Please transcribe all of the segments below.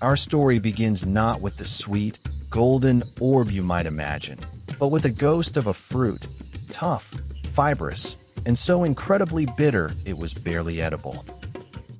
Our story begins not with the sweet, golden orb you might imagine, but with a ghost of a fruit, tough, fibrous, and so incredibly bitter it was barely edible.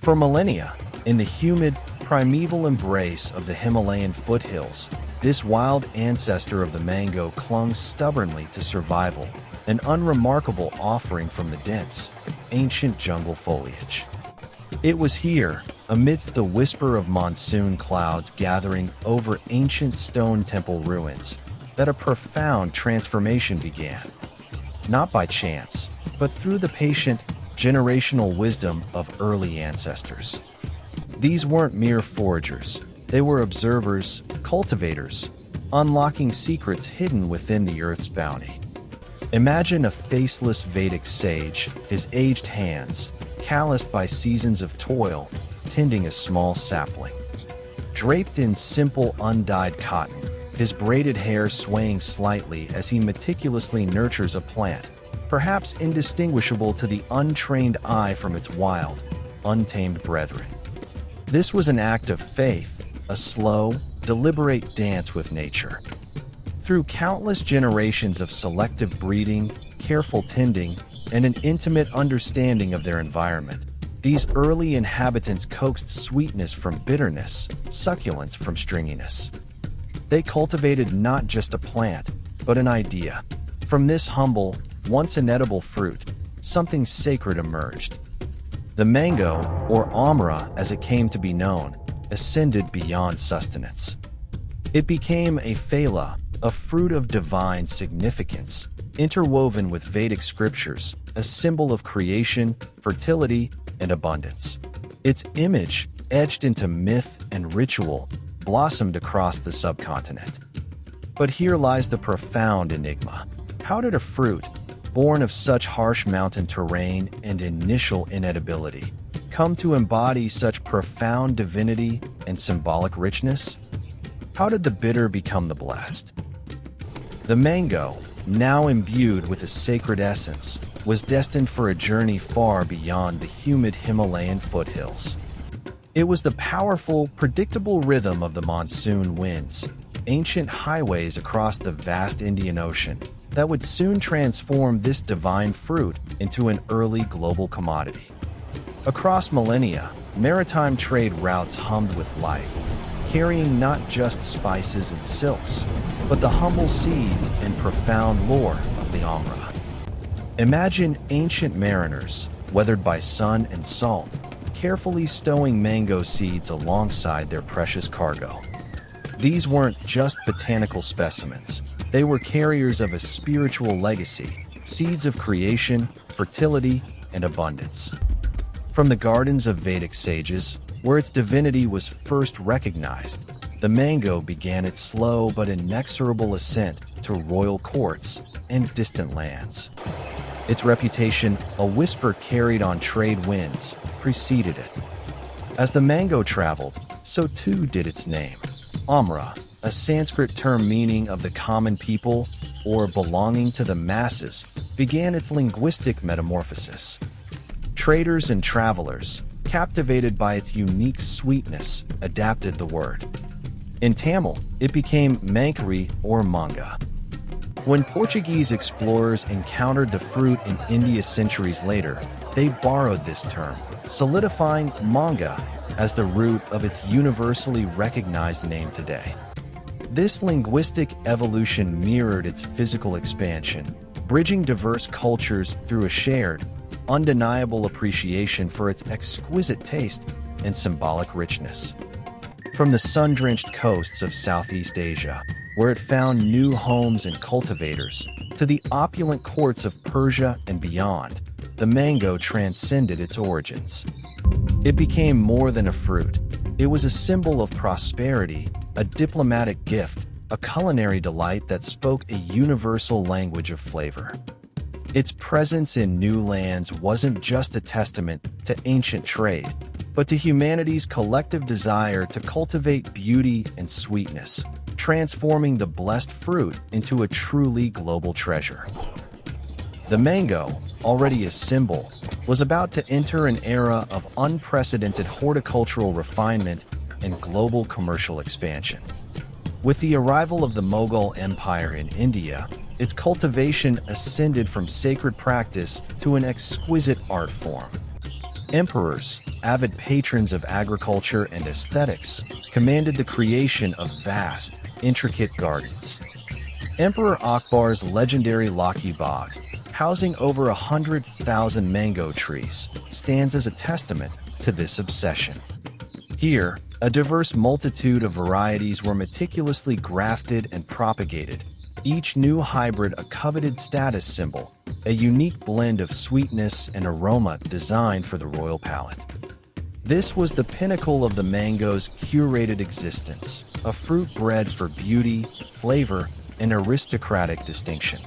For millennia, in the humid, primeval embrace of the Himalayan foothills, this wild ancestor of the mango clung stubbornly to survival, an unremarkable offering from the dense, ancient jungle foliage. It was here, amidst the whisper of monsoon clouds gathering over ancient stone temple ruins, that a profound transformation began. Not by chance, but through the patient, generational wisdom of early ancestors. These weren't mere foragers, they were observers, cultivators, unlocking secrets hidden within the earth's bounty. Imagine a faceless Vedic sage, his aged hands, calloused by seasons of toil, tending a small sapling. Draped in simple undyed cotton, his braided hair swaying slightly as he meticulously nurtures a plant, perhaps indistinguishable to the untrained eye from its wild, untamed brethren. This was an act of faith, a slow, deliberate dance with nature. Through countless generations of selective breeding, careful tending, and an intimate understanding of their environment, these early inhabitants coaxed sweetness from bitterness, succulence from stringiness. They cultivated not just a plant, but an idea. From this humble, once inedible fruit, something sacred emerged. The mango, or amra as it came to be known, ascended beyond sustenance. It became a phala, a fruit of divine significance, interwoven with Vedic scriptures, a symbol of creation, fertility, and abundance. Its image, etched into myth and ritual, blossomed across the subcontinent. But here lies the profound enigma. How did a fruit, born of such harsh mountain terrain and initial inedibility, come to embody such profound divinity and symbolic richness? How did the bitter become the blessed? The mango, now imbued with a sacred essence, was destined for a journey far beyond the humid Himalayan foothills. It was the powerful, predictable rhythm of the monsoon winds, ancient highways across the vast Indian Ocean, that would soon transform this divine fruit into an early global commodity. Across millennia, maritime trade routes hummed with life, carrying not just spices and silks, but the humble seeds and profound lore of the amra. Imagine ancient mariners, weathered by sun and salt, carefully stowing mango seeds alongside their precious cargo. These weren't just botanical specimens, they were carriers of a spiritual legacy, seeds of creation, fertility, and abundance. From the gardens of Vedic sages, where its divinity was first recognized, the mango began its slow but inexorable ascent to royal courts and distant lands. Its reputation, a whisper carried on trade winds, preceded it. As the mango traveled, so too did its name. Amra, a Sanskrit term meaning of the common people or belonging to the masses, began its linguistic metamorphosis. Traders and travelers, captivated by its unique sweetness, adapted the word. In Tamil, it became mankari or manga. When Portuguese explorers encountered the fruit in India centuries later, they borrowed this term, solidifying manga as the root of its universally recognized name today. This linguistic evolution mirrored its physical expansion, bridging diverse cultures through a shared, undeniable appreciation for its exquisite taste and symbolic richness. From the sun-drenched coasts of Southeast Asia, where it found new homes and cultivators, to the opulent courts of Persia and beyond, the mango transcended its origins. It became more than a fruit. It was a symbol of prosperity, a diplomatic gift, a culinary delight that spoke a universal language of flavor. Its presence in new lands wasn't just a testament to ancient trade, but to humanity's collective desire to cultivate beauty and sweetness, transforming the blessed fruit into a truly global treasure. The mango, already a symbol, was about to enter an era of unprecedented horticultural refinement and global commercial expansion. With the arrival of the Mughal Empire in India, its cultivation ascended from sacred practice to an exquisite art form. Emperors, avid patrons of agriculture and aesthetics, commanded the creation of vast, intricate gardens. Emperor Akbar's legendary Laki Bagh, housing over 100,000 mango trees, stands as a testament to this obsession. Here, a diverse multitude of varieties were meticulously grafted and propagated, each new hybrid a coveted status symbol, a unique blend of sweetness and aroma designed for the royal palate. This was the pinnacle of the mango's curated existence, a fruit bred for beauty, flavor, and aristocratic distinction.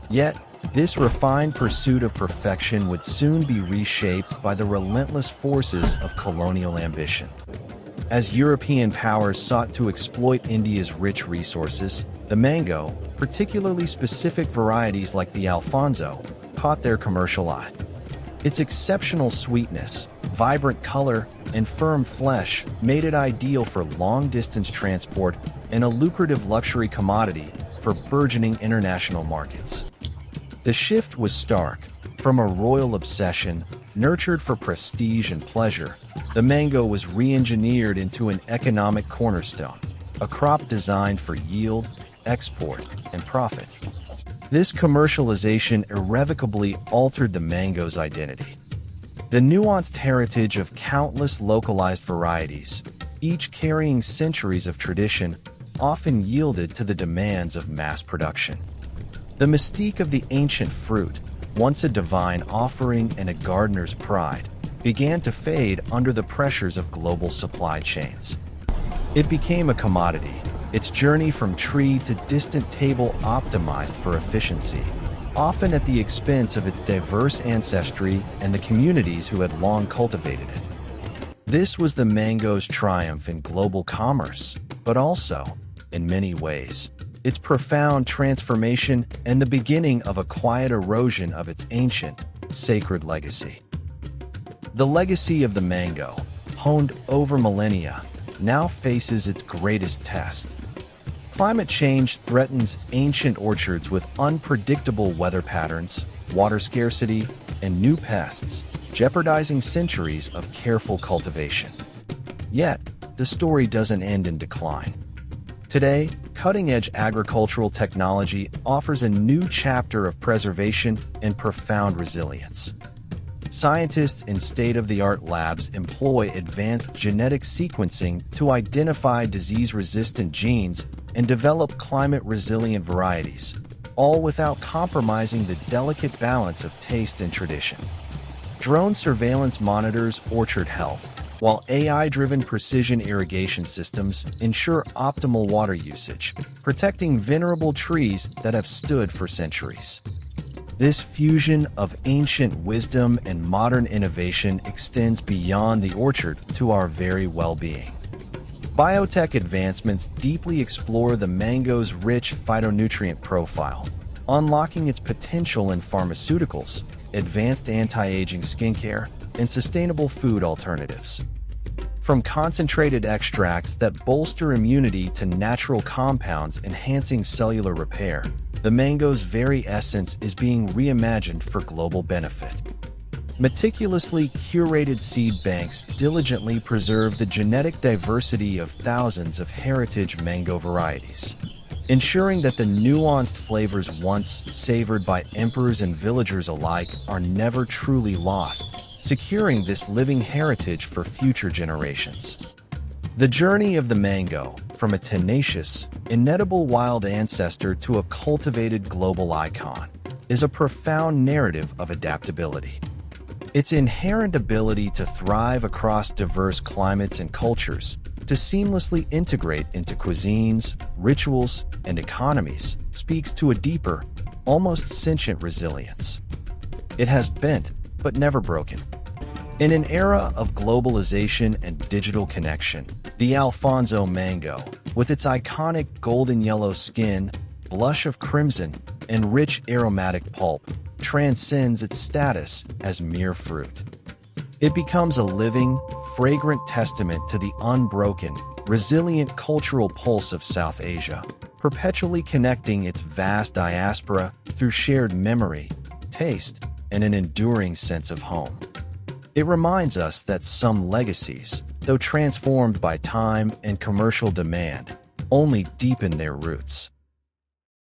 Yet, this refined pursuit of perfection would soon be reshaped by the relentless forces of colonial ambition. As European powers sought to exploit India's rich resources, the mango, particularly specific varieties like the Alfonso, caught their commercial eye. Its exceptional sweetness, vibrant color, and firm flesh made it ideal for long-distance transport and a lucrative luxury commodity for burgeoning international markets. The shift was stark. From a royal obsession, nurtured for prestige and pleasure, the mango was re-engineered into an economic cornerstone, a crop designed for yield, export, and profit. This commercialization irrevocably altered the mango's identity. The nuanced heritage of countless localized varieties, each carrying centuries of tradition, often yielded to the demands of mass production. The mystique of the ancient fruit, once a divine offering and a gardener's pride, began to fade under the pressures of global supply chains. It became a commodity, its journey from tree to distant table optimized for efficiency, often at the expense of its diverse ancestry and the communities who had long cultivated it. This was the mango's triumph in global commerce, but also, in many ways, its profound transformation and the beginning of a quiet erosion of its ancient, sacred legacy. The legacy of the mango, honed over millennia, now faces its greatest test. Climate change threatens ancient orchards with unpredictable weather patterns, water scarcity, and new pests, jeopardizing centuries of careful cultivation. Yet, the story doesn't end in decline. Today, cutting-edge agricultural technology offers a new chapter of preservation and profound resilience. Scientists in state-of-the-art labs employ advanced genetic sequencing to identify disease-resistant genes and develop climate-resilient varieties, all without compromising the delicate balance of taste and tradition. Drone surveillance monitors orchard health, while AI-driven precision irrigation systems ensure optimal water usage, protecting venerable trees that have stood for centuries. This fusion of ancient wisdom and modern innovation extends beyond the orchard to our very well-being. Biotech advancements deeply explore the mango's rich phytonutrient profile, unlocking its potential in pharmaceuticals, advanced anti-aging skincare, and sustainable food alternatives. From concentrated extracts that bolster immunity to natural compounds enhancing cellular repair, the mango's very essence is being reimagined for global benefit. Meticulously curated seed banks diligently preserve the genetic diversity of thousands of heritage mango varieties, ensuring that the nuanced flavors once savored by emperors and villagers alike are never truly lost, securing this living heritage for future generations. The journey of the mango, from a tenacious, inedible wild ancestor to a cultivated global icon, is a profound narrative of adaptability. Its inherent ability to thrive across diverse climates and cultures, to seamlessly integrate into cuisines, rituals, and economies, speaks to a deeper, almost sentient resilience. It has bent, but never broken. In an era of globalization and digital connection, the Alfonso mango, with its iconic golden yellow skin, blush of crimson, and rich aromatic pulp, transcends its status as mere fruit. It becomes a living, fragrant testament to the unbroken, resilient cultural pulse of South Asia, perpetually connecting its vast diaspora through shared memory, taste, and an enduring sense of home. It reminds us that some legacies, though transformed by time and commercial demand, only deepen their roots.